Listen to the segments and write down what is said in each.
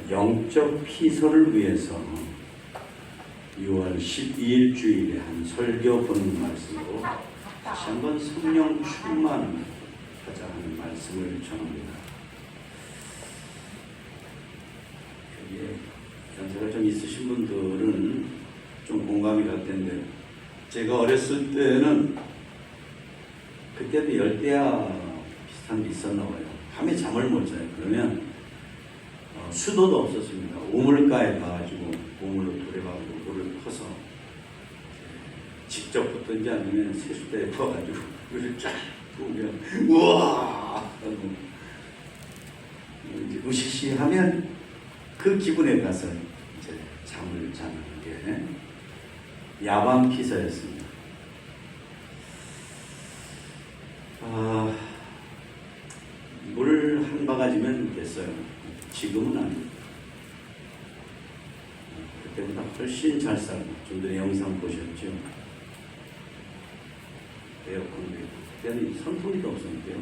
영적 피서를 위해서 6월 12일 주일에 한 설교 보는 말씀으로 다시 한번 성령 충만하자 하는 말씀을 전합니다. 여기에 연세가 좀 있으신 분들은 좀 공감이 갈 텐데, 제가 어렸을 때는 그때도 열대야 비슷한 게 있었나 봐요. 밤에 잠을 못 자요. 그러면 수도도 없었습니다. 우물가에 가가지고 우물로 돌아가고 물을 퍼서 직접 붙든지 아니면 세수대에 퍼가지고 물을 쫙 부으면 우와 하고 이제 으시시하면 그 기분에 가서 이제 잠을 자는 게 야밤 피서였습니다. 물 한 바가지면 됐어요. 지금은 아닙니다. 그때보다 훨씬 잘 살고, 좀 전에 영상 보셨죠? 에어컨도 있고, 그때는 선풍기도 없었는데요.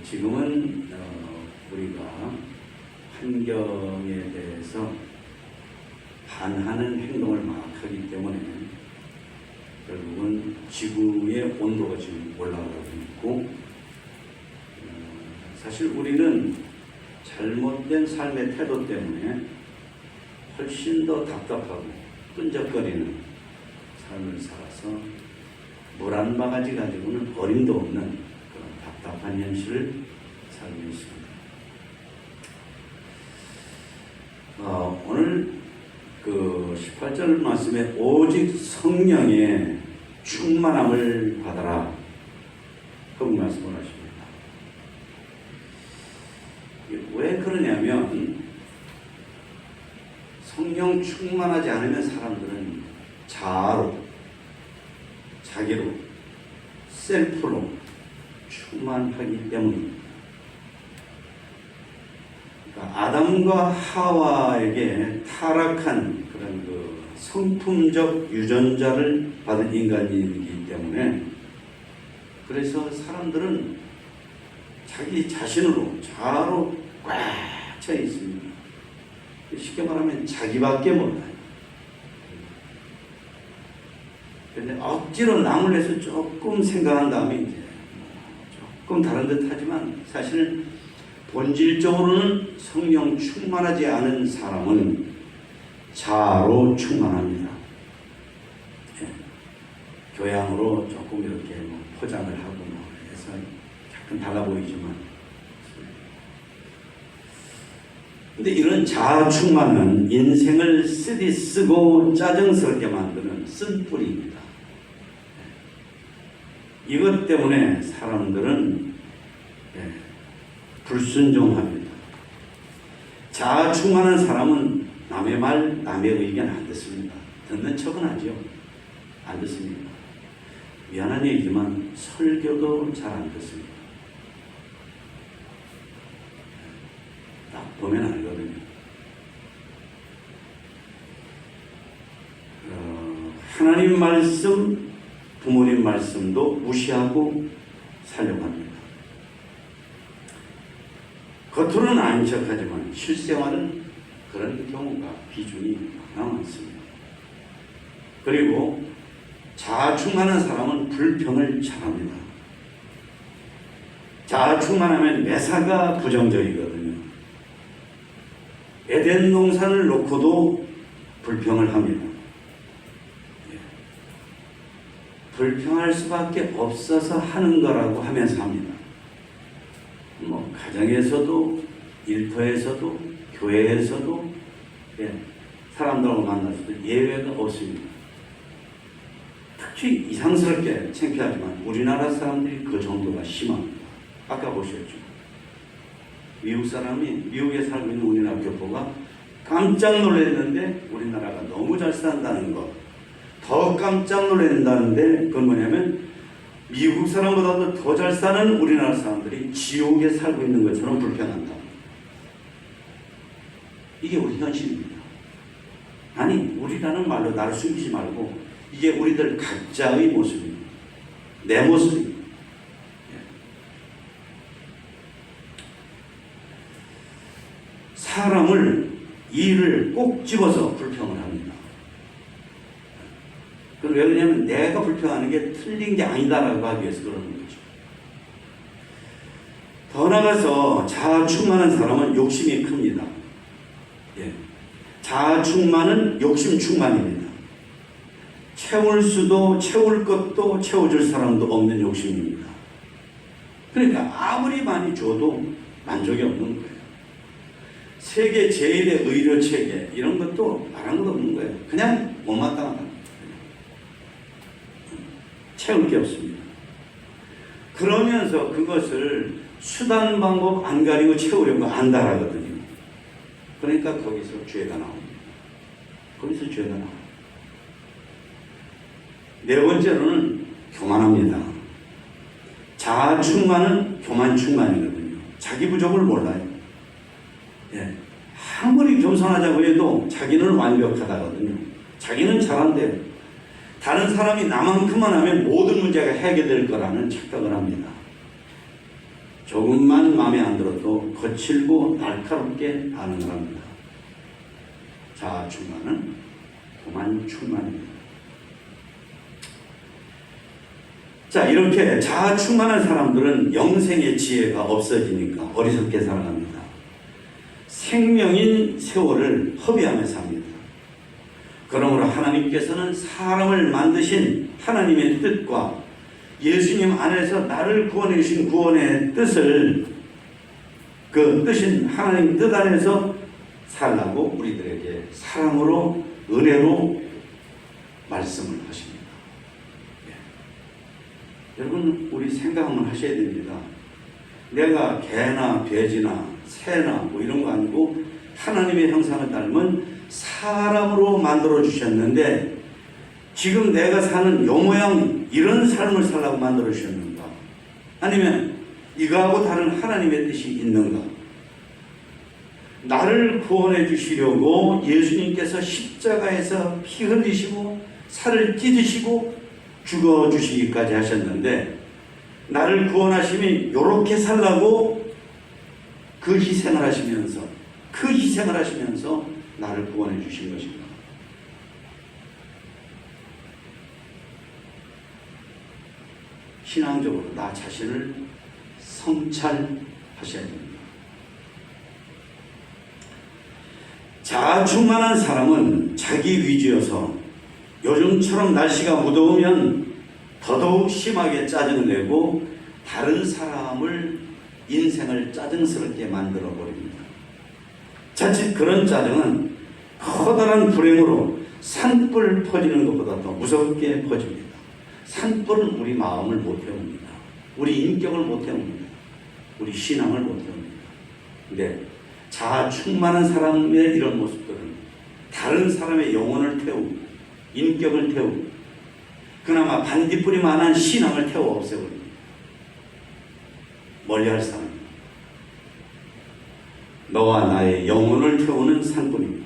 지금은 우리가 환경에 대해서 반하는 행동을 막 하기 때문에 결국은 지구의 온도가 지금 올라가고 있고, 사실 우리는 잘못된 삶의 태도 때문에 훨씬 더 답답하고 끈적거리는 삶을 살아서 물 한 바가지 가지고는 어림도 없는 그런 답답한 현실을 살고 있습니다. 오늘 그 18절 말씀에 오직 성령의 충만함을 받아라 그 말씀을 하십니다. 왜 그러냐면, 성령 충만하지 않으면 사람들은 자아로, 자기로, 셀프로 충만하기 때문입니다. 그러니까 아담과 하와에게 타락한 그런 그 성품적 유전자를 받은 인간이기 때문에, 그래서 사람들은 자기 자신으로, 자아로 꽉 차 있습니다. 쉽게 말하면 자기밖에 몰라요. 그런데 억지로 남을 위해서 조금 생각한 다음에 이제 조금 다른 듯 하지만, 사실은 본질적으로는 성령 충만하지 않은 사람은 자아로 충만합니다. 교양으로 조금 이렇게 포장을 하고 해서 약간 달라 보이지만, 근데 이런 자아 충만은 인생을 쓰고 짜증스럽게 만드는 쓴뿌리입니다. 이것 때문에 사람들은 불순종합니다. 자아 충만한 사람은 남의 말, 남의 의견 안 듣습니다. 듣는 척은 하죠. 안 듣습니다. 미안한 얘기지만 설교도 잘 안 듣습니다. 딱 보면 알거든요. 하나님 말씀, 부모님 말씀도 무시하고 살려고 합니다. 겉으로는 아닌 척하지만 실생활은 그런 경우가 비중이 많습니다. 그리고 자아 충만한 사람은 불평을 잘합니다. 자아 충만하면 매사가 부정적이거든요. 에덴 농산을 놓고도 불평을 합니다. 불평할 수밖에 없어서 하는 거라고 하면서 합니다. 가정에서도, 일터에서도, 교회에서도, 사람들하고 만나서도 예외가 없습니다. 특히 이상스럽게 창피하지만 우리나라 사람들이 그 정도가 심합니다. 아까 보셨죠? 미국 사람이 미국에 살고 있는 우리나라 교포가 깜짝 놀랐는데 우리나라가 너무 잘 산다는 것, 더 깜짝 놀란다는데, 그건 뭐냐면 미국 사람보다도 더 잘 사는 우리나라 사람들이 지옥에 살고 있는 것처럼 불평한다. 이게 우리 현실입니다. 아니, 우리라는 말로 나를 숨기지 말고 이게 우리들 각자의 모습입니다. 내 모습입니다. 사람을 이를 꼭 집어서 불평을 합니다. 그럼 왜 그러냐면 내가 불평하는 게 틀린 게 아니다라고 하기 위해서 그러는 거죠. 더 나아가서 자아 충만한 사람은 욕심이 큽니다. 예. 자아 충만은 욕심 충만입니다. 채울 수도 채울 것도 채워줄 사람도 없는 욕심입니다. 그러니까 아무리 많이 줘도 만족이 없는 거예요. 세계 제1의 의료 체계 이런 것도 말한 것 없는 거예요. 그냥 못마땅하다. 채울 게 없습니다. 그러면서 그것을 수단 방법 안 가리고 채우려고 안다라거든요. 그러니까 거기서 죄가 나옵니다. 거기서 죄가 나옵니다. 네 번째로는 교만합니다. 자아 충만은 교만 충만이거든요. 자기 부족을 몰라요. 예. 아무리 겸손하자고 해도 자기는 완벽하다거든요. 자기는 잘한대요. 다른 사람이 나만큼만 하면 모든 문제가 해결될 거라는 착각을 합니다. 조금만 마음에 안 들어도 거칠고 날카롭게 반응을 합니다. 자아 충만은 교만 충만입니다. 자, 이렇게 자아 충만한 사람들은 영생의 지혜가 없어지니까 어리석게 살아갑니다. 생명인 세월을 허비하며 삽니다. 그러므로 하나님께서는 사람을 만드신 하나님의 뜻과 예수님 안에서 나를 구원해 주신 구원의 뜻을 그 뜻인 하나님 뜻 안에서 살라고 우리들에게 사랑으로 은혜로 말씀을 하십니다. 여러분, 우리 생각 한번 하셔야 됩니다. 내가 개나 돼지나 새나 뭐 이런 거 아니고 하나님의 형상을 닮은 사람으로 만들어 주셨는데 지금 내가 사는 요 모양 이런 삶을 살라고 만들어 주셨는가? 아니면 이거하고 다른 하나님의 뜻이 있는가? 나를 구원해 주시려고 예수님께서 십자가에서 피 흘리시고 살을 찢으시고 죽어주시기까지 하셨는데 나를 구원하시면 이렇게 살라고 그 희생을 하시면서 나를 구원해 주신 것입니다. 신앙적으로 나 자신을 성찰하셔야 됩니다. 자아 충만한 사람은 자기 위주여서 요즘처럼 날씨가 무더우면 더더욱 심하게 짜증을 내고 다른 사람을 인생을 짜증스럽게 만들어 버립니다. 자칫 그런 짜증은 커다란 불행으로 산불 퍼지는 것보다 더 무섭게 퍼집니다. 산불은 우리 마음을 못 태웁니다. 우리 인격을 못 태웁니다. 우리 신앙을 못 태웁니다. 근데 자아 충만한 사람의 이런 모습들은 다른 사람의 영혼을 태우고 인격을 태우고 그나마 반딧불이만한 신앙을 태워 없애버립니다. 멀리할 사람입니다. 너와 나의 영혼을 태우는 산불입니다.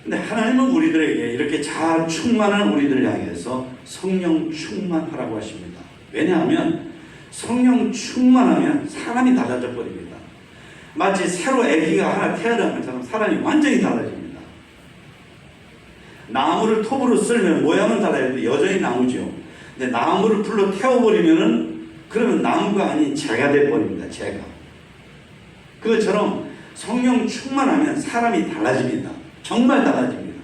근데 하나님은 우리들에게 이렇게 자아 충만한 우리들을 향해서 성령 충만하라고 하십니다. 왜냐하면 성령 충만하면 사람이 달라져 버립니다. 마치 새로 아기가 하나 태어난 것처럼 사람이 완전히 달라집니다. 나무를 톱으로 썰면 모양은 달라요. 여전히 나무죠. 근데 나무를 불로 태워버리면은 그러면 나무가 아닌 재가 돼버립니다. 재가. 그것처럼 성령 충만하면 사람이 달라집니다. 정말 달라집니다.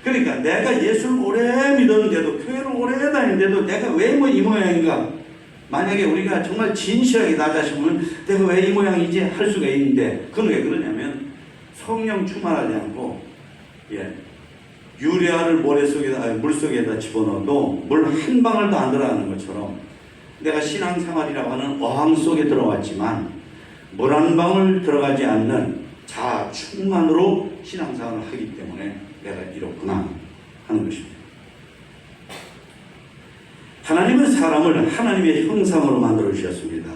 그러니까 내가 예수를 오래 믿었는데도 교회를 오래 다니는데도 내가 왜 뭐 이 모양인가? 만약에 우리가 정말 진실하게 나 자신 보면 내가 왜 이 모양이지 할 수가 있는데 그건 왜 그러냐면 성령 충만하지 않고 유리알을 물속에다 집어넣어도 물 한 방울도 안 들어가는 것처럼 내가 신앙생활이라고 하는 어항 속에 들어왔지만 물 한 방울 들어가지 않는 자아 충만으로 신앙생활을 하기 때문에 내가 이렇구나 하는 것입니다. 하나님은 사람을 하나님의 형상으로 만들어 주셨습니다.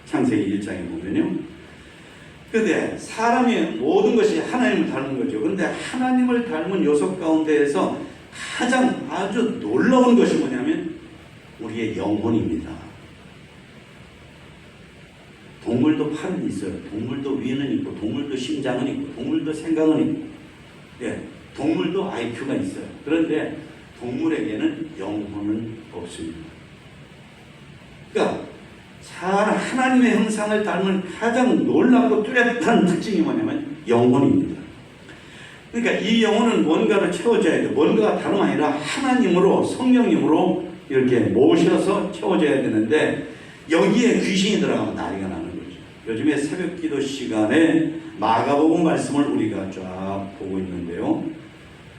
창세기 1장에 보면요. 그런데 사람의 모든 것이 하나님을 닮은 거죠. 그런데 하나님을 닮은 요소 가운데에서 가장 아주 놀라운 것이 뭐냐면 우리의 영혼입니다. 동물도 팔은 있어요. 동물도 위는 있고, 동물도 심장은 있고, 동물도 생각은 있고, 예, 동물도 IQ가 있어요. 그런데 동물에게는 영혼은 없습니다. 그러니까 하나님의 형상을 닮은 가장 놀랍고 뚜렷한 특징이 뭐냐면 영혼입니다. 그러니까 이 영혼은 뭔가로 채워져야 돼요. 뭔가가 다름 아니라 하나님으로, 성령님으로 이렇게 모셔서 채워져야 되는데 여기에 귀신이 들어가면 난리가 나는 거죠. 요즘에 새벽기도 시간에 마가복음 말씀을 우리가 쫙 보고 있는데요.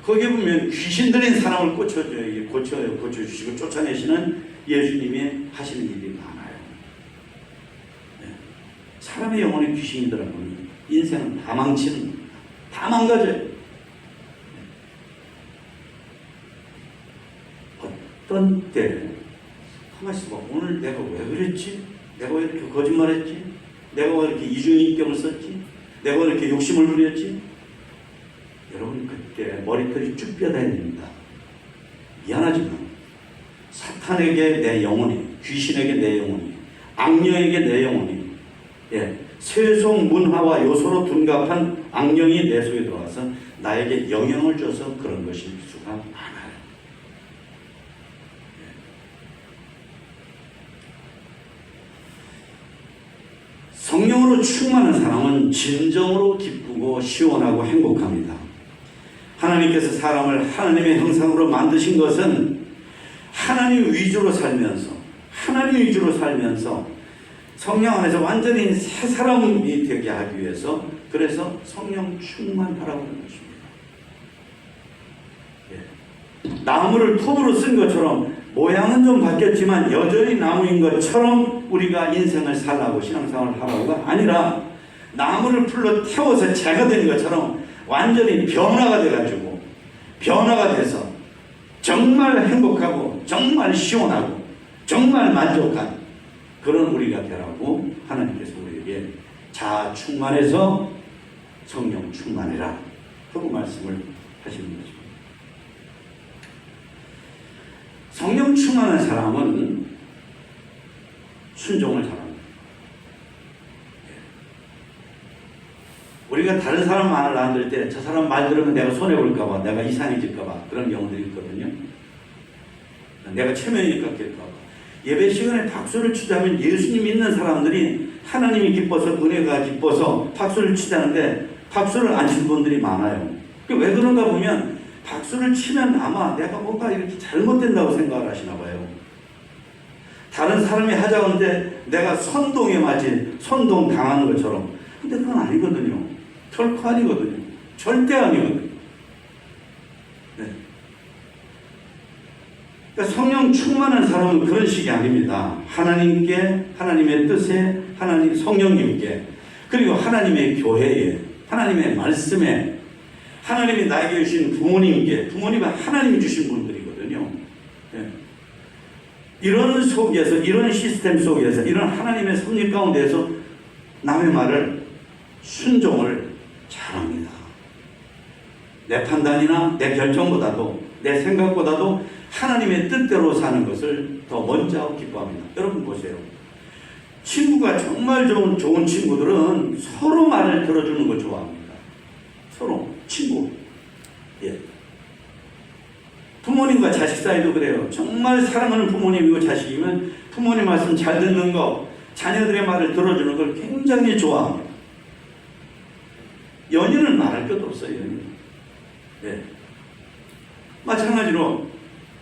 거기에 보면 귀신 들린 사람을 고쳐주시고 쫓아내시는 예수님이 하시는 일이 많아요. 네. 사람의 영혼에 귀신이 들어가면 인생은 다 망치는 겁니다. 다 망가져요. 네. 어떤 때 가만히 있어봐. 오늘 내가 왜 그랬지? 내가 왜 이렇게 거짓말했지? 내가 왜 이렇게 이중인격을 썼지? 내가 왜 이렇게 욕심을 부렸지? 여러분 그때 머리털이 쭉 뼈다야 됩니다. 미안하지만 사탄에게 내 영혼이, 귀신에게 내 영혼이, 악령에게 내 영혼이, 예, 세속 문화와 요소로 둔갑한 악령이 내 속에 들어와서 나에게 영향을 줘서 그런 것일 수가 많아요. 예. 성령으로 충만한 사람은 진정으로 기쁘고 시원하고 행복합니다. 하나님께서 사람을 하나님의 형상으로 만드신 것은 하나님 위주로 살면서 성령 안에서 완전히 새 사람이 되게 하기 위해서, 그래서 성령 충만하라고 하는 것입니다. 예. 나무를 톱으로 쓴 것처럼 모양은 좀 바뀌었지만 여전히 나무인 것처럼 우리가 인생을 살라고 신앙생활을 하라고가 아니라 나무를 풀로 태워서 재가 된 것처럼 완전히 변화가 돼가지고, 변화가 돼서 정말 행복하고 정말 시원하고 정말 만족한 그런 우리가 되라고 하나님께서 우리에게 자아 충만해서 성령 충만해라 하고 말씀을 하시는 것입니다. 성령 충만한 사람은 순종을 잘합니다. 우리가 다른 사람 말을 안 들을 때 저 사람 말 들으면 내가 손해볼까봐, 내가 이상해질까봐 그런 경우들이 있거든요. 내가 체면이 깎일까봐. 예배 시간에 박수를 치자면 예수님 믿는 사람들이 하나님이 기뻐서, 은혜가 기뻐서 박수를 치자는데 박수를 안 치는 분들이 많아요. 왜 그런가 보면 박수를 치면 아마 내가 뭔가 이렇게 잘못된다고 생각을 하시나 봐요. 다른 사람이 하자는데 내가 선동에 맞은, 선동 당하는 것처럼. 근데 그건 아니거든요. 결코 아니거든요. 절대 아니거든요. 네. 그러니까 성령 충만한 사람은 그런 식이 아닙니다. 하나님께, 하나님의 뜻에, 하나님 성령님께, 그리고 하나님의 교회에, 하나님의 말씀에, 하나님이 나에게 주신 부모님께, 부모님은 하나님이 주신 분들이거든요. 네. 이런 속에서, 이런 시스템 속에서, 이런 하나님의 섭리 가운데서 남의 말을 순종을 잘합니다. 내 판단이나 내 결정보다도, 내 생각보다도 하나님의 뜻대로 사는 것을 더 먼저 하고 기뻐합니다. 여러분 보세요. 친구가 정말 좋은 친구들은 서로 말을 들어주는 걸 좋아합니다. 서로 친구. 예. 부모님과 자식 사이도 그래요. 정말 사랑하는 부모님이고 자식이면 부모님 말씀 잘 듣는 거, 자녀들의 말을 들어주는 걸 굉장히 좋아합니다. 연인은 말할 것도 없어요. 연인. 네. 마찬가지로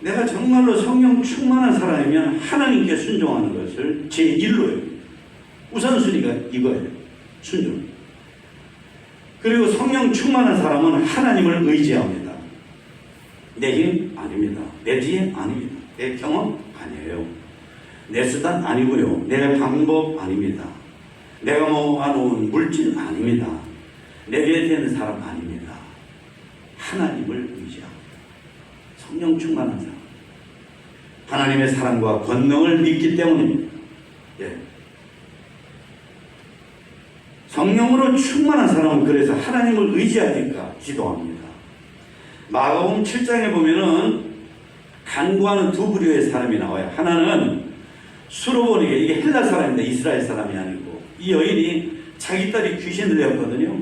내가 정말로 성령 충만한 사람이면 하나님께 순종하는 것을 제1로요. 우선순위가 이거예요. 순종. 그리고 성령 충만한 사람은 하나님을 의지합니다. 내 힘 아닙니다. 내 지혜 아닙니다. 내 경험 아니에요. 내 수단 아니고요. 내 방법 아닙니다. 내가 모아놓은 물질 아닙니다. 내게 되는 사람 아닙니다. 하나님을 의지합니다. 성령 충만한 사람. 하나님의 사랑과 권능을 믿기 때문입니다. 예. 성령으로 충만한 사람은 그래서 하나님을 의지하니까 기도합니다. 마가복음 7장에 보면은 간구하는 두 부류의 사람이 나와요. 하나는 수로보니게, 이게 헬라 사람인데 이스라엘 사람이 아니고, 이 여인이 자기 딸이 귀신 들렸거든요.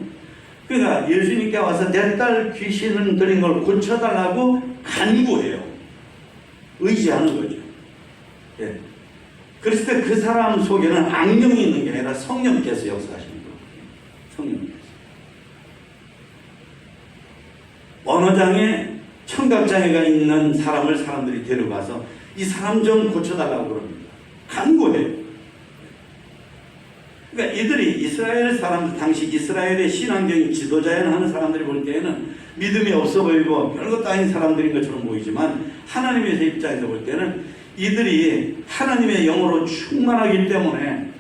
그러니까 예수님께 와서 내 딸 귀신 들린 걸 고쳐달라고 간구해요. 의지하는 거죠. 예. 그랬을 때 그 사람 속에는 악령이 있는 게 아니라 성령께서 역사하시는 거예요. 성령께서. 언어장애, 청각장애가 있는 사람을 사람들이 데려가서 이 사람 좀 고쳐달라고 그럽니다. 간구해요. 그러니까 이들이 이스라엘 사람들, 당시 이스라엘의 신앙적인 지도자연 하는 사람들이 볼 때에는 믿음이 없어 보이고 별것도 아닌 사람들인 것처럼 보이지만 하나님의 입장에서 볼 때는 이들이 하나님의 영으로 충만하기 때문에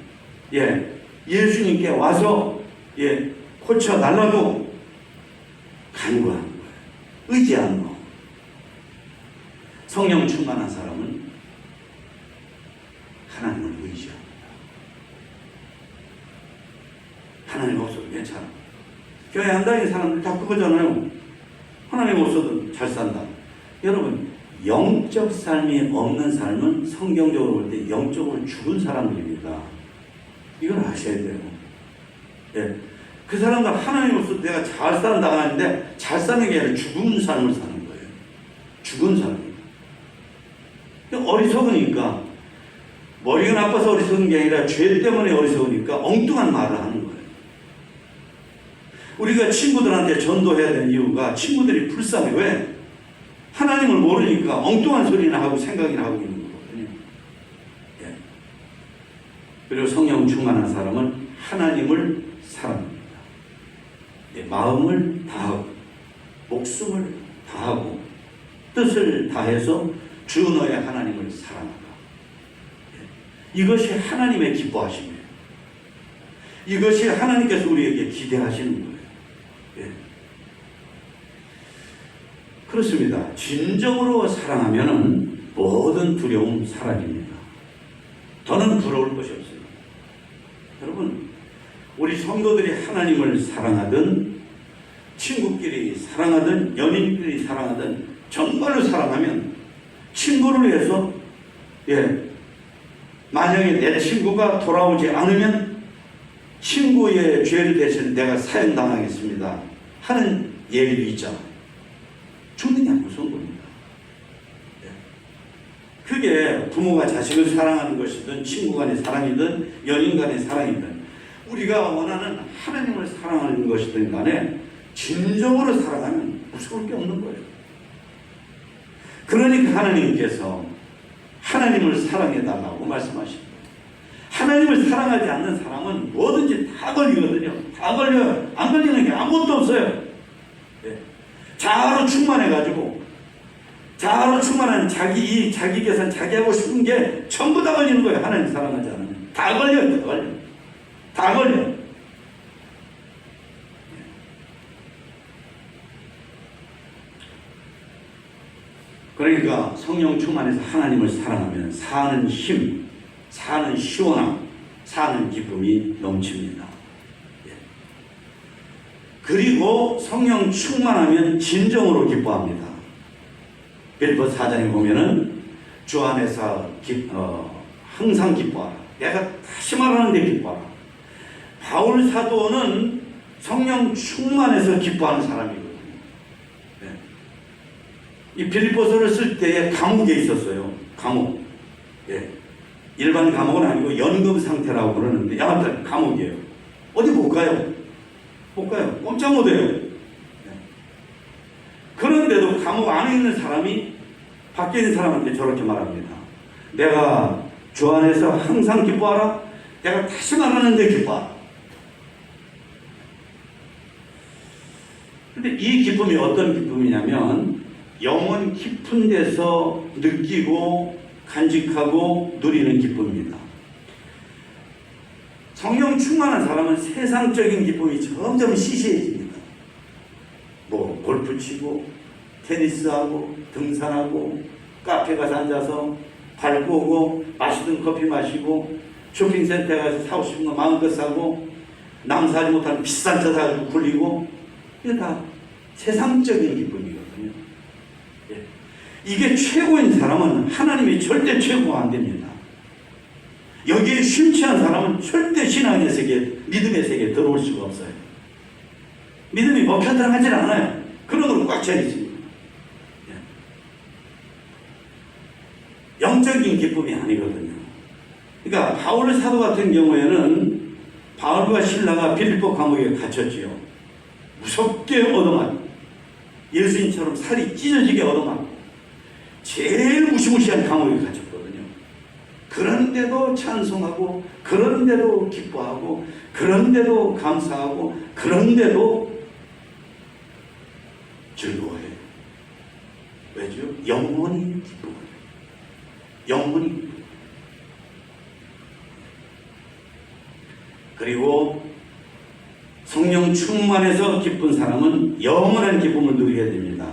예수님께 와서 고쳐달라고 간구하는 거예요. 의지하는 거. 성령 충만한 사람은 하나님을 의지합니다. 하나님 없어도 괜찮아. 교회 안 다니는 사람들 다 그거잖아요. 하나님 없어도 잘 산다. 여러분, 영적 삶이 없는 삶은 성경적으로 볼 때 영적으로 죽은 사람들입니다. 이걸 아셔야 돼요. 예. 그 사람들 하나님 없어도 내가 잘 산다 하는데 잘 사는 게 아니라 죽은 삶을 사는 거예요. 죽은 삶입니다. 어리석으니까, 머리가 나빠서 어리석은 게 아니라 죄 때문에 어리석으니까 엉뚱한 말을 하는 거예요. 우리가 친구들한테 전도해야 되는 이유가 친구들이 불쌍해. 왜? 하나님을 모르니까 엉뚱한 소리나 하고 생각이나 하고 있는 거거든요. 예. 그리고 성령 충만한 사람은 하나님을 사랑합니다. 예. 마음을 다하고 목숨을 다하고 뜻을 다해서 주 너의 하나님을 사랑하라. 예. 이것이 하나님의 기뻐하심이에요. 이것이 하나님께서 우리에게 기대하시는 거예요. 예. 그렇습니다. 진정으로 사랑하면은 모든 두려움 사라집니다. 더는 부러울 것이 없습니다. 여러분, 우리 성도들이 하나님을 사랑하든 친구끼리 사랑하든 연인끼리 사랑하든 정말로 사랑하면 친구를 위해서 만약에 내 친구가 돌아오지 않으면 친구의 죄를 대신 내가 사형당하겠습니다 하는 얘기도 있잖아요. 죽는 게 무서운 겁니다. 그게 부모가 자식을 사랑하는 것이든 친구 간의 사랑이든 연인 간의 사랑이든 우리가 원하는 하나님을 사랑하는 것이든 간에 진정으로 사랑하면 무서울 게 없는 거예요. 그러니까 하나님께서 하나님을 사랑해달라고 말씀하십니다. 하나님을 사랑하지 않는 사람은 뭐든지 다 걸리거든요. 다 걸려요. 안 걸리는 게 아무것도 없어요. 자아로 충만해가지고 자아로 충만한 자기 계산, 자기 하고 싶은 게 전부 다 걸리는 거예요. 하나님 사랑하지 않으면 다 걸려요. 다 걸려요. 다 걸려요. 그러니까 성령 충만해서 하나님을 사랑하면 사는 힘, 사는 시원함, 사는 기쁨이 넘칩니다. 그리고 성령 충만하면 진정으로 기뻐합니다. 빌립보 4장에 보면은 주 안에서 항상 기뻐하라. 내가 다시 말하는데 기뻐하라. 바울 사도는 성령 충만해서 기뻐하는 사람이거든요. 이 빌립보서를 쓸 때에 감옥에 있었어요. 감옥. 일반 감옥은 아니고 연금 상태라고 그러는데 야마튼 감옥이에요. 어디 못 가요. 못 가요. 꼼짝 못해요. 그런데도 감옥 안에 있는 사람이 밖에 있는 사람한테 저렇게 말합니다. 내가 주 안에서 항상 기뻐하라. 내가 다시 말하는데 기뻐하라. 근데 이 기쁨이 어떤 기쁨이냐면 영혼 깊은 데서 느끼고 간직하고 누리는 기쁨입니다. 성령 충만한 사람은 세상적인 기쁨이 점점 시시해집니다. 뭐 골프 치고 테니스하고 등산하고 카페 가서 앉아서 밟고 오고 맛있는 커피 마시고 쇼핑센터에 가서 사고 싶은 거 마음껏 사고 남 사지 못하는 비싼 차 사가지고 굴리고 이게 다 세상적인 기쁨이거든요. 이게 최고인 사람은 하나님이 절대 최고가 안 됩니다. 여기에 심취한 사람은 절대 신앙의 세계, 믿음의 세계에 들어올 수가 없어요. 믿음이 먹혀 들어가질 않아요. 그런 걸로 꽉 차 있습니다. 영적인 기쁨이 아니거든요. 그러니까 바울 사도 같은 경우에는 바울과 실라가 빌립보 감옥에 갇혔지요. 무섭게 얻어맞고 예수님처럼 살이 찢어지게 얻어맞고 제일 무시무시한 감옥에 갇혔거든요. 그런데도 찬송하고 그런데도 기뻐하고 그런데도 감사하고 그런데도 즐거워해요. 왜죠? 영원히 기뻐해요. 영원히. 그리고 성령 충만해서 기쁜 사람은 영원한 기쁨을 누리게 됩니다.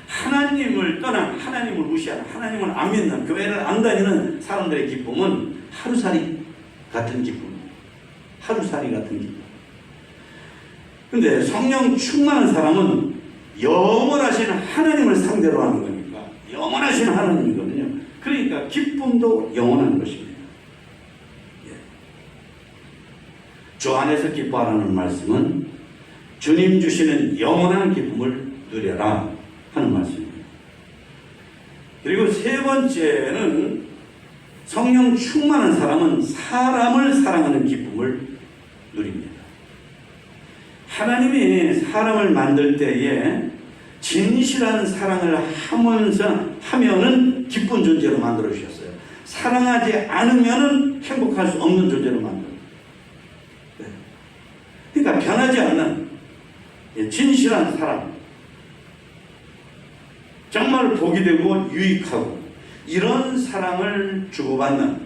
하나님을 떠난, 하나님을 무시하는, 하나님을 안 믿는, 교회를 안 다니는 사람들의 기쁨은 하루살이 같은 기쁨. 하루살이 같은 기쁨. 근데 성령 충만한 사람은 영원하신 하나님을 상대로 하는 거니까 영원하신 하나님이거든요. 그러니까 기쁨도 영원한 것입니다. 주 안에서 기뻐하라는 말씀은 주님 주시는 영원한 기쁨을 누려라 하는 말씀입니다. 그리고 세 번째는 성령 충만한 사람은 사람을 사랑하는 기쁨을 누립니다. 하나님이 사람을 만들 때에 진실한 사랑을 하면은 기쁜 존재로 만들어 주셨어요. 사랑하지 않으면은 행복할 수 없는 존재로 만들어. 그러니까 변하지 않는 진실한 사랑, 정말 복이 되고 유익하고 이런 사랑을 주고받는.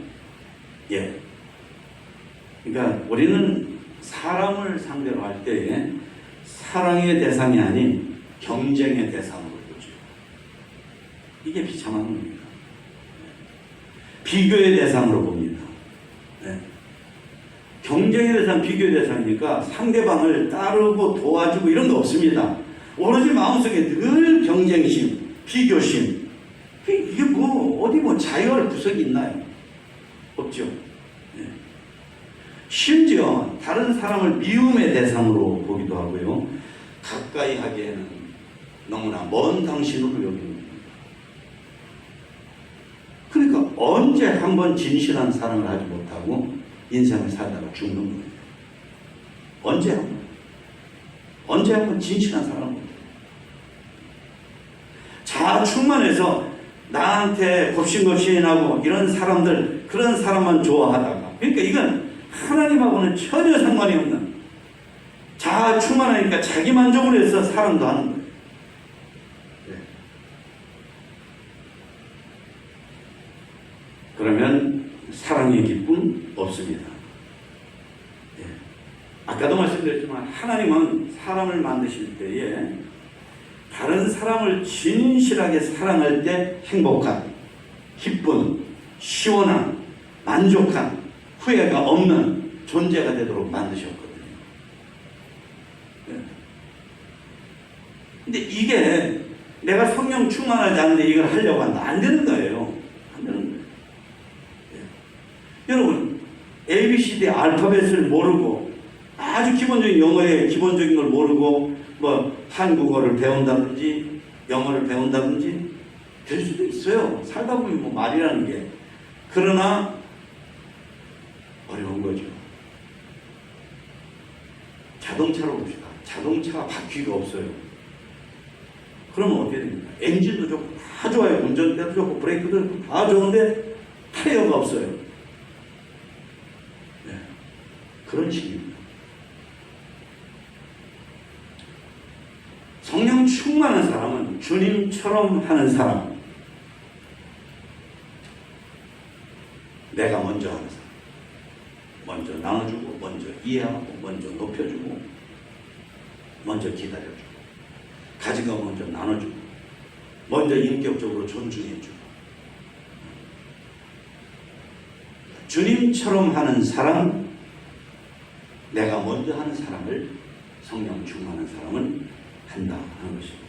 그러니까 우리는 사람을 상대로 할 때에 사랑의 대상이 아닌 경쟁의 대상으로 보죠. 이게 비참한 겁니다. 비교의 대상으로 봅니다. 경쟁의 대상, 비교의 대상이니까 상대방을 따르고 도와주고 이런 거 없습니다. 오로지 마음속에 늘 경쟁심, 비교심. 이게 어디 자유할 구석이 있나요? 없죠. 심지어 다른 사람을 미움의 대상으로 보기도 하고요. 가까이 하기에는 너무나 먼 당신으로 여깁니다. 그러니까 언제 한번 진실한 사랑을 하지 못하고 인생을 살다가 죽는 거예요. 언제 한번 진실한 사랑을 못해요. 자아 충만해서 나한테 곱신곱신하고 이런 사람들, 그런 사람만 좋아하다가, 그러니까 이건 하나님하고는 전혀 상관이 없는, 자아 충만하니까 자기 만족을 해서 사랑도 하는 거예요. 그러면 사랑의 기쁨 없습니다. 아까도 말씀드렸지만 하나님은 사람을 만드실 때에 다른 사람을 진실하게 사랑할 때 행복한, 기쁜, 시원한, 만족한, 후회가 없는 존재가 되도록 만드셨거든요. 근데 이게 내가 성령 충만하지 않는데 이걸 하려고 한다. 안 되는 거예요. 안 되는 거예요. 여러분, ABCD 알파벳을 모르고 아주 기본적인 영어의 기본적인 걸 모르고 한국어를 배운다든지 영어를 배운다든지 될 수도 있어요. 살다 보면 말이라는 게. 그러나 어려운 거죠. 자동차로 봅시다. 자동차 바퀴가 없어요. 그러면 어떻게 됩니까? 엔진도 좋고 다 좋아요. 운전대도 좋고 브레이크도 좋고 다 좋은데 타이어가 없어요. 그런 식입니다. 성령 충만한 사람은 주님처럼 하는 사람. 내가 먼저 하는 사람. 먼저 나눠주고, 먼저 이해하고, 먼저 높여주고, 먼저 기다려주고, 가진 거 먼저 나눠주고, 먼저 인격적으로 존중해주고. 주님처럼 하는 사람, 내가 먼저 하는 사람을 성령 충만한 사람은 한다 하는 것입니다.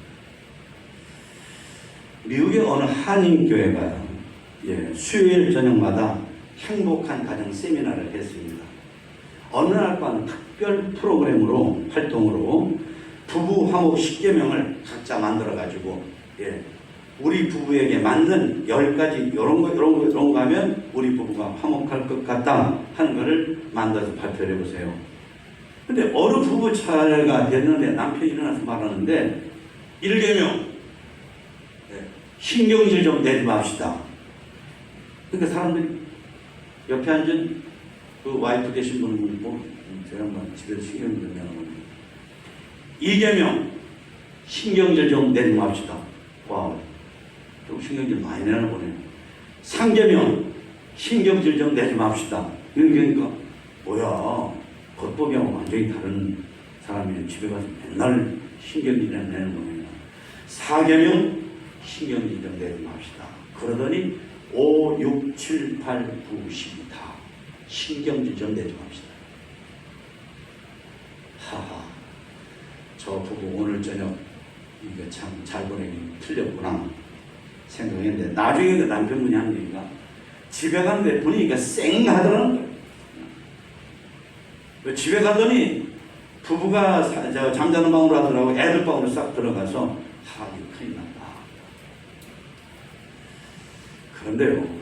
미국의 어느 한인교회가 수요일 저녁마다 행복한 가정 세미나를 했습니다. 어느 날 밤 특별 프로그램으로 활동으로 부부 화목 10계명을 각자 만들어 가지고 우리 부부에게 맞는 10가지 이런 거 하면 우리 부부가 화목할 것 같다 하는 것을 만들어서 발표를 해보세요. 근데 어느 부부 차례가 됐는데 남편이 일어나서 말하는데 1계명 신경질 좀 내지 맙시다. 그러니까 사람들이 옆에 앉은 그 와이프 되신 분은 제가 집에서 신경질 내는 겁니다. 2계명 신경질 좀 내지 맙시다. 와, 좀 신경질 많이 내나 보네요. 3계명 신경질 좀 내지 맙시다. 그러니까 뭐야, 겉보기하고 완전히 다른 사람이 집에 가서 맨날 신경질 내는 거예요. 4계명 신경질 좀 내지 맙시다. 그러더니 5, 6, 7, 8, 9, 10 다 신경질 좀 내지 맙시다. 하하, 저 부부 오늘 저녁 이거 참 잘 보내기 틀렸구나 생각했는데 나중에 그 남편분이 한 얘기가 집에 갔는데 분위기가 쌩하더라는 거예요. 집에 가더니 부부가 잠자는 방으로 하더라고 애들 방으로 싹 들어가서 이거 큰일 났다. 그런데요,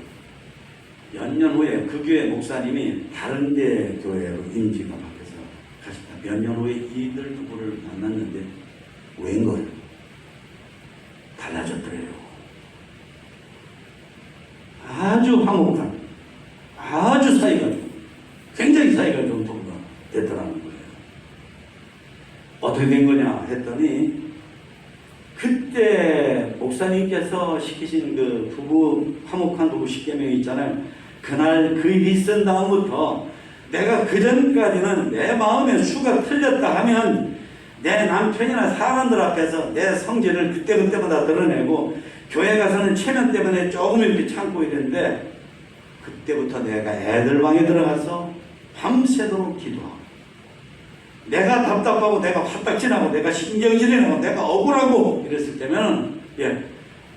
몇 년 후에 그 교회 목사님이 다른 데 교회로 임지가 바뀌어서 가셨다. 몇 년 후에 이들 부부를 만났는데 웬걸 달라졌더래요. 아주 화목한, 아주 사이가 굉장히 사이가 좋은 부부가 됐더라는 거예요. 어떻게 된 거냐 했더니 그때 목사님께서 시키신 그 부부 화목한 부부 10계명 있잖아요. 그날 그 일이 있은 다음부터 내가 그전까지는 내 마음의 수가 틀렸다 하면 내 남편이나 사람들 앞에서 내 성질을 그때마다 드러내고 교회 가서는 체면 때문에 조금 이렇게 참고 이랬는데 그때부터 내가 애들 방에 들어가서 밤새도록 기도하고 내가 답답하고 내가 화딱지나고 내가 신경질이 나고 내가 억울하고 이랬을 때면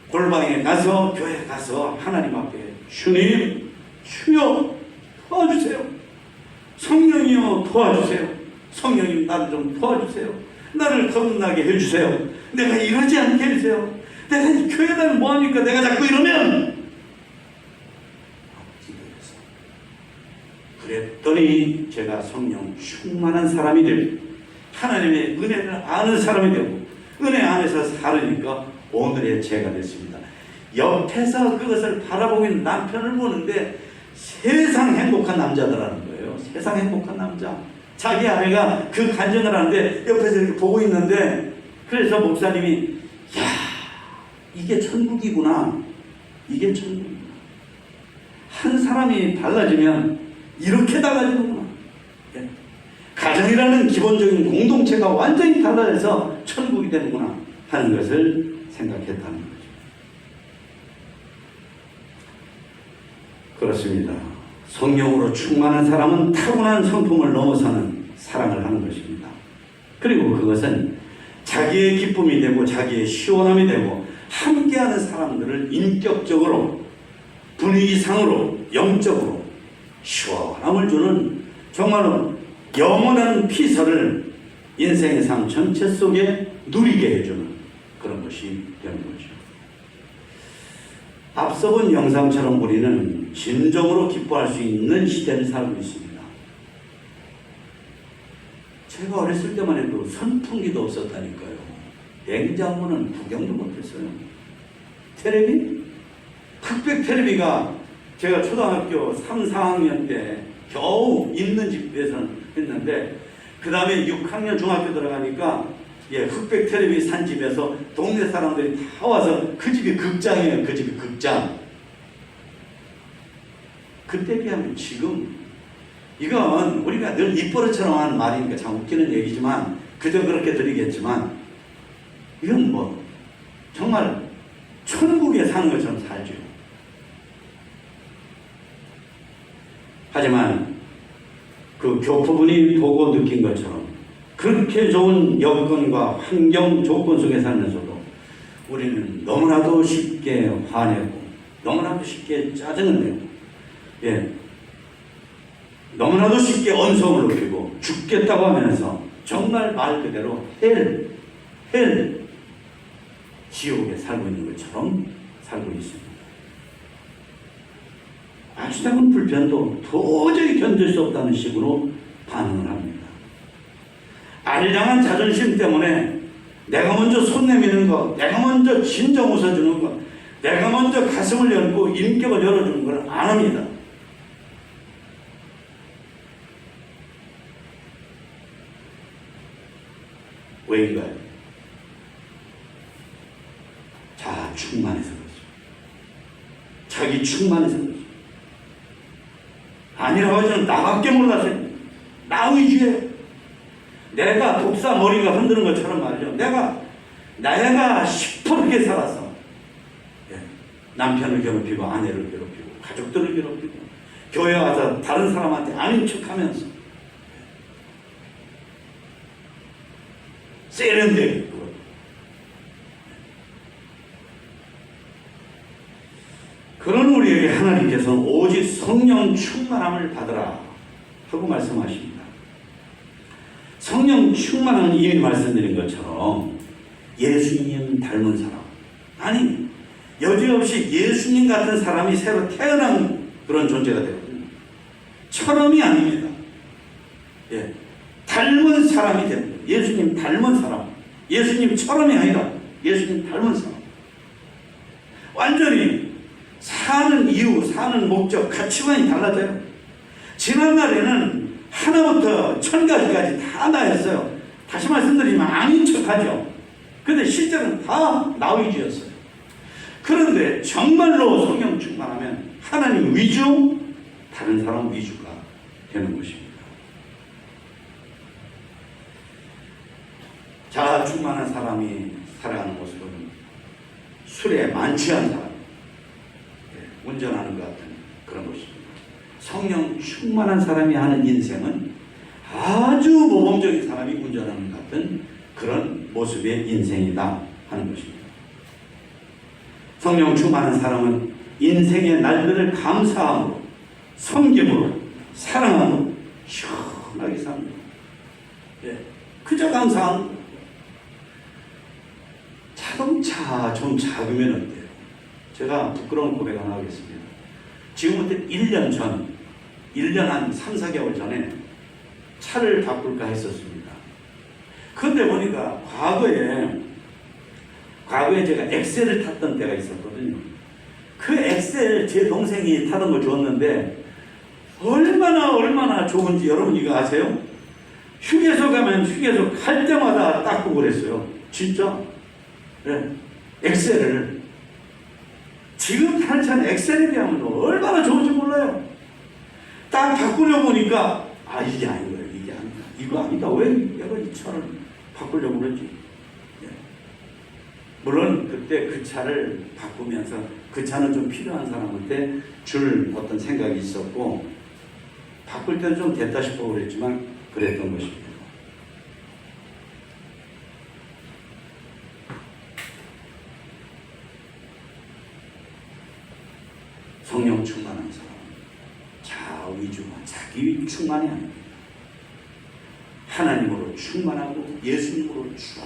골방에 가서 교회에 가서 하나님 앞에 주님 주여 도와주세요. 성령이여 도와주세요. 성령님 나를 좀 도와주세요. 나를 거듭나게 해주세요. 내가 이러지 않게 해주세요. 내가 이 교회를 뭐합니까? 내가 자꾸 이러면 그랬더니 제가 성령 충만한 사람이 되고 하나님의 은혜를 아는 사람이 되고 은혜 안에서 살으니까 오늘의 제가 됐습니다. 옆에서 그것을 바라보고 있는 남편을 보는데 세상 행복한 남자더라는 거예요. 세상 행복한 남자. 자기 아내가 그 간증을 하는데 옆에서 이렇게 보고 있는데 그래서 목사님이 야, 이게 천국이구나. 이게 천국이구나. 한 사람이 달라지면 이렇게 달라지는구나. 가정이라는 기본적인 공동체가 완전히 달라져서 천국이 되는구나 하는 것을 생각했다는 거죠. 그렇습니다. 성령으로 충만한 사람은 타고난 성품을 넘어서는 사랑을 하는 것입니다. 그리고 그것은 자기의 기쁨이 되고 자기의 시원함이 되고 함께하는 사람들을 인격적으로 분위기상으로 영적으로 시원함을 주는 정말로 영원한 피서를 인생의 삶 전체 속에 누리게 해주는 그런 것이 되는 거죠. 앞서 본 영상처럼 우리는 진정으로 기뻐할 수 있는 시대를 살고 있습니다. 제가 어렸을 때만 해도 선풍기도 없었다니까요. 냉장고는 구경도 못했어요. 텔레비? 흑백 텔레비가 제가 초등학교 3, 4학년 때 겨우 있는 집에서는 했는데 그 다음에 6학년 중학교 들어가니까 흑백 텔레비 산 집에서 동네 사람들이 다 와서 그 집이 극장이에요. 그 집이 극장. 그때 비하면 지금 이건 우리가 늘 입버릇처럼 하는 말이니까 참 웃기는 얘기지만 그저 그렇게 드리겠지만 이건 뭐 정말 천국에 사는 것처럼 살죠. 하지만 그 교포분이 보고 느낀 것처럼 그렇게 좋은 여건과 환경 조건 속에 살면서도 우리는 너무나도 쉽게 화내고 너무나도 쉽게 짜증을 내고 너무나도 쉽게 언성을 높이고 죽겠다고 하면서 정말 말 그대로 헬, 지옥에 살고 있는 것처럼 살고 있습니다. 아주 작은 불편도 도저히 견딜 수 없다는 식으로 반응을 합니다. 알량한 자존심 때문에 내가 먼저 손 내미는 것, 내가 먼저 진정 웃어주는 것, 내가 먼저 가슴을 열고 인격을 열어주는 걸 안 합니다. 왜인가요? 자, 충만해서 그렇죠. 자기 충만해서 그렇죠. 아니라고 하지만 나밖에 몰랐어요. 나 위주에 내가 독사 머리가 흔드는 것처럼 말이죠. 내가 시퍼렇게 살아서 남편을 괴롭히고 아내를 괴롭히고 가족들을 괴롭히고 교회 와서 다른 사람한테 아닌 척하면서 세련되게 그런 우리에게 하나님께서는 오직 성령 충만함을 받으라 하고 말씀하십니다. 성령 충만함은 이미 말씀드린 것처럼 예수님 닮은 사람, 아니 여지없이 예수님 같은 사람이 새로 태어난 그런 존재가 되거든요. 처럼이 아닙니다. 닮은 사람이 됩니다. 예수님 닮은 사람, 예수님처럼이 아니라 예수님 닮은 사람. 완전히 사는 이유, 사는 목적, 가치관이 달라져요. 지난날에는 하나부터 천까지까지 다 나였어요. 다시 말씀드리면 아닌 척하죠. 근데 실제로는 다 나 위주였어요. 그런데 정말로 성령 충만하면 하나님 위주, 다른 사람 위주가 되는 것입니다. 자아 충만한 사람이 살아가는 모습은 술에 만취한 사람, 운전하는 것 같은 그런 것입니다. 성령 충만한 사람이 하는 인생은 아주 모범적인 사람이 운전하는 것 같은 그런 모습의 인생이다 하는 것입니다. 성령 충만한 사람은 인생의 날들을 감사함으로, 섬김으로, 사랑함으로 시원하게 삽니다. 그저 감사함. 자동차 좀 작으면 어때요? 제가 부끄러운 고백 하나 하겠습니다. 지금부터 1년 전, 1년 한 3, 4개월 전에 차를 바꿀까 했었습니다. 그런데 보니까 과거에 제가 엑셀을 탔던 때가 있었거든요. 그 엑셀 제 동생이 타던 걸 줬는데 얼마나 좋은지 여러분 이거 아세요? 휴게소 가면 휴게소 갈 때마다 닦고 그랬어요. 진짜. 엑셀을. 지금 타는 차는 엑셀에 비하면 얼마나 좋은지 몰라요. 딱 바꾸려고 보니까 이게 아닌 거예요. 이게 아니다. 이거 아니다. 왜 내가 이 차를 바꾸려고 그러지? 물론 그때 그 차를 바꾸면서 그 차는 좀 필요한 사람한테 줄 어떤 생각이 있었고 바꿀 때는 좀 됐다 싶어 그랬지만 그랬던 것입니다. 성령 충만한 사람, 자아 위주가 자기 충만이 아닙니다. 하나님으로 충만하고 예수님으로 쭉